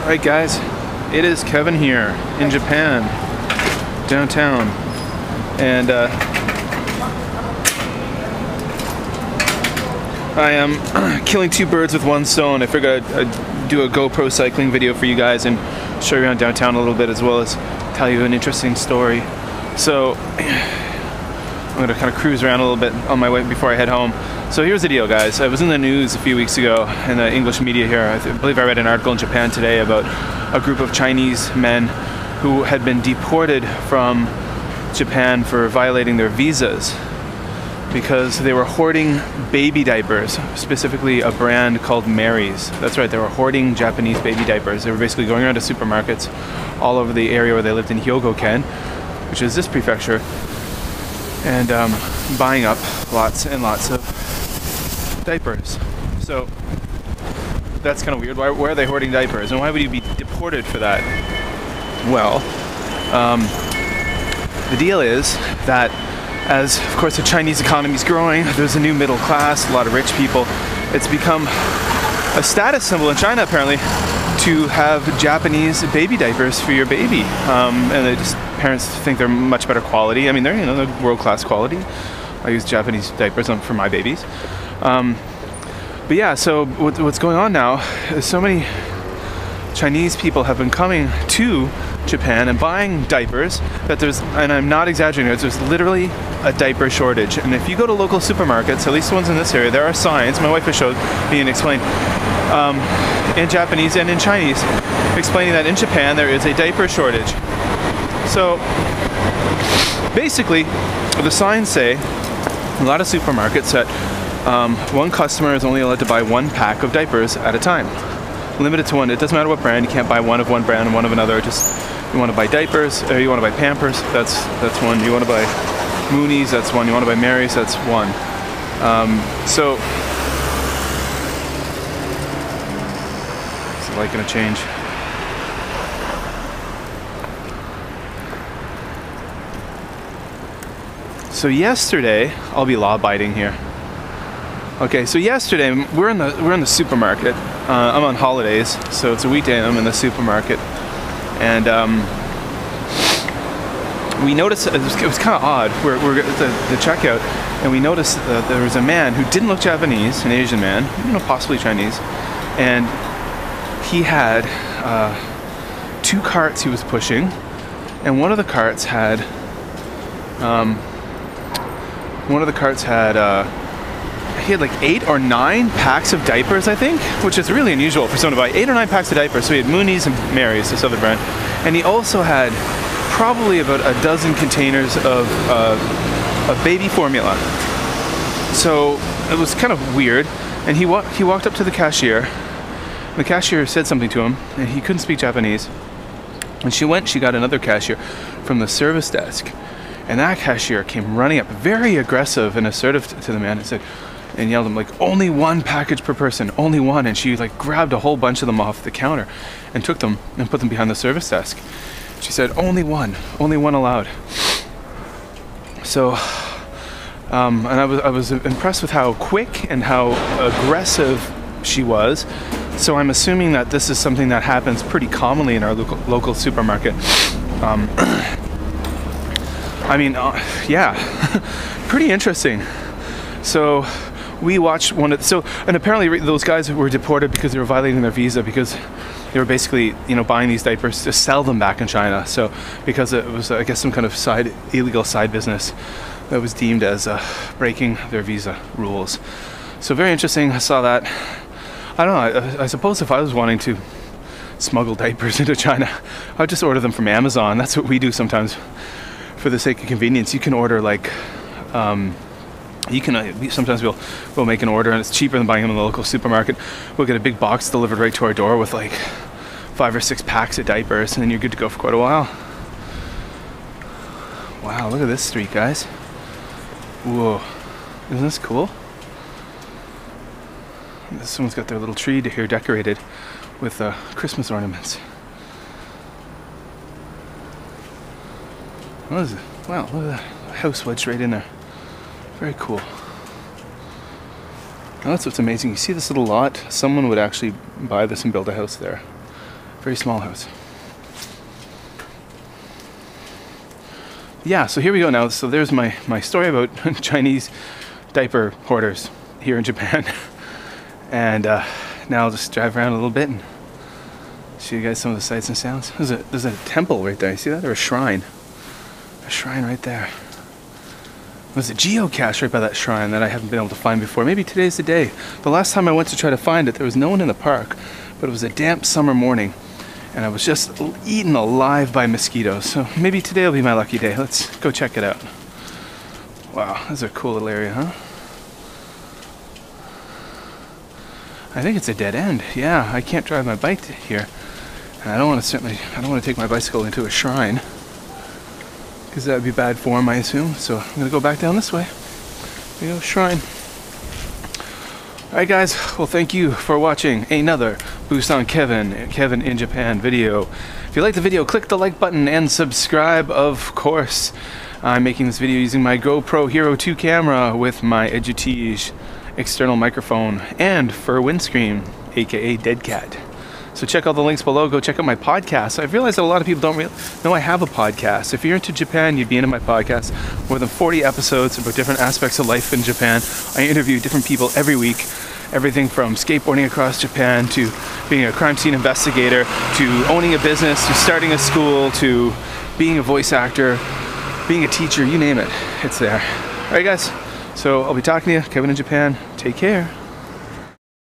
Alright guys, it is Kevin here in Japan, downtown, and I am killing two birds with one stone. I figured I'd do a GoPro cycling video for you guys and show you around downtown a little bit, as well as tell you an interesting story. So I'm gonna kind of cruise around a little bit on my way before I head home. So here's the deal, guys. I was in the news a few weeks ago in the English media here. I believe I read an article in Japan today about a group of Chinese men who had been deported from Japan for violating their visas because they were hoarding baby diapers, specifically a brand called Mary's. That's right, they were hoarding Japanese baby diapers. They were basically going around to supermarkets all over the area where they lived in Hyogo-ken, which is this prefecture, and buying up lots and lots of diapers. So that's kind of weird. Why are they hoarding diapers, and why would you be deported for that? Well, the deal is that as, of course, the Chinese economy is growing, there's a new middle class, a lot of rich people. It's become a status symbol in China, apparently, to have Japanese baby diapers for your baby, and parents think they're much better quality. I mean, they're world-class quality. I use Japanese diapers for my babies. But yeah, so what's going on now is so many Chinese people have been coming to Japan and buying diapers that there's, and I'm not exaggerating, there's literally a diaper shortage. And if you go to local supermarkets, at least the ones in this area, there are signs, my wife has showed me and explained, in Japanese and in Chinese, explaining that in Japan there is a diaper shortage. So basically, the signs say, a lot of supermarkets, that one customer is only allowed to buy one pack of diapers at a time. Limited to one. It doesn't matter what brand. You can't buy one of one brand and one of another. Just, you want to buy diapers, or you want to buy Pampers, that's one. You want to buy Moonies, that's one. You want to buy Mary's, that's one. So is the light going to change? So yesterday, I'll be law-abiding here. Okay, so yesterday we're in the supermarket. I'm on holidays, so it's a weekday and I'm in the supermarket, and we noticed it was kind of odd. We're at the checkout, and we noticed that there was a man who didn't look Japanese, an Asian man, possibly Chinese, and he had two carts he was pushing, and one of the carts had he had like 8 or 9 packs of diapers, I think, which is really unusual for someone to buy 8 or 9 packs of diapers. So he had Moonies and Mary's, this other brand, and he also had probably about a dozen containers of baby formula. So it was kind of weird, and he walked up to the cashier. The cashier said something to him, and he couldn't speak Japanese. And she got another cashier from the service desk, and that cashier came running up, very aggressive and assertive to the man, and said, and yelled at him, like, only one package per person, only one. And she like grabbed a whole bunch of them off the counter and took them and put them behind the service desk. She said, only one allowed. So and I was impressed with how quick and how aggressive she was. So I'm assuming that this is something that happens pretty commonly in our local supermarket. I mean, yeah, pretty interesting. So we watched and apparently those guys were deported because they were violating their visa, because they were basically, buying these diapers to sell them back in China. So because it was, I guess, some kind of illegal side business that was deemed as breaking their visa rules. So very interesting. I saw that. I don't know. I suppose if I was wanting to smuggle diapers into China, I'd just order them from Amazon. That's what we do sometimes for the sake of convenience. You can order like. Sometimes we'll make an order, and it's cheaper than buying them in the local supermarket. We'll get a big box delivered right to our door with like 5 or 6 packs of diapers, and then you're good to go for quite a while. Wow, look at this street, guys. Whoa, isn't this cool? Someone's got their little tree here decorated with Christmas ornaments. What is it? Wow, look at that house wedged right in there. Very cool. Now that's what's amazing. You see this little lot? Someone would actually buy this and build a house there. Very small house. Yeah, so here we go now. So there's my story about Chinese diaper hoarders here in Japan. And now I'll just drive around a little bit and show you guys some of the sights and sounds. There's a temple right there. You see that? Or a shrine. A shrine right there. There's a geocache right by that shrine that I haven't been able to find before. Maybe today's the day. The last time I went to try to find it, there was no one in the park, but it was a damp summer morning. And I was just eaten alive by mosquitoes. So maybe today will be my lucky day. Let's go check it out. Wow, this is a cool little area, huh? I think it's a dead end. Yeah, I can't drive my bike here. And I don't want to take my bicycle into a shrine, because that would be bad form, I assume. So I'm going to go back down this way. There you go, shrine. Alright guys, well thank you for watching another BusanKevin, Kevin in Japan video. If you like the video, click the like button and subscribe, of course. I'm making this video using my GoPro Hero 2 camera with my Edutige external microphone and fur windscreen, aka Dead Cat. So check out the links below. Go check out my podcast. I've realized that a lot of people don't really know I have a podcast. If you're into Japan, you'd be into my podcast. More than 40 episodes about different aspects of life in Japan. I interview different people every week. Everything from skateboarding across Japan to being a crime scene investigator to owning a business to starting a school to being a voice actor, being a teacher, you name it. It's there. Alright guys, so I'll be talking to you. Kevin in Japan. Take care.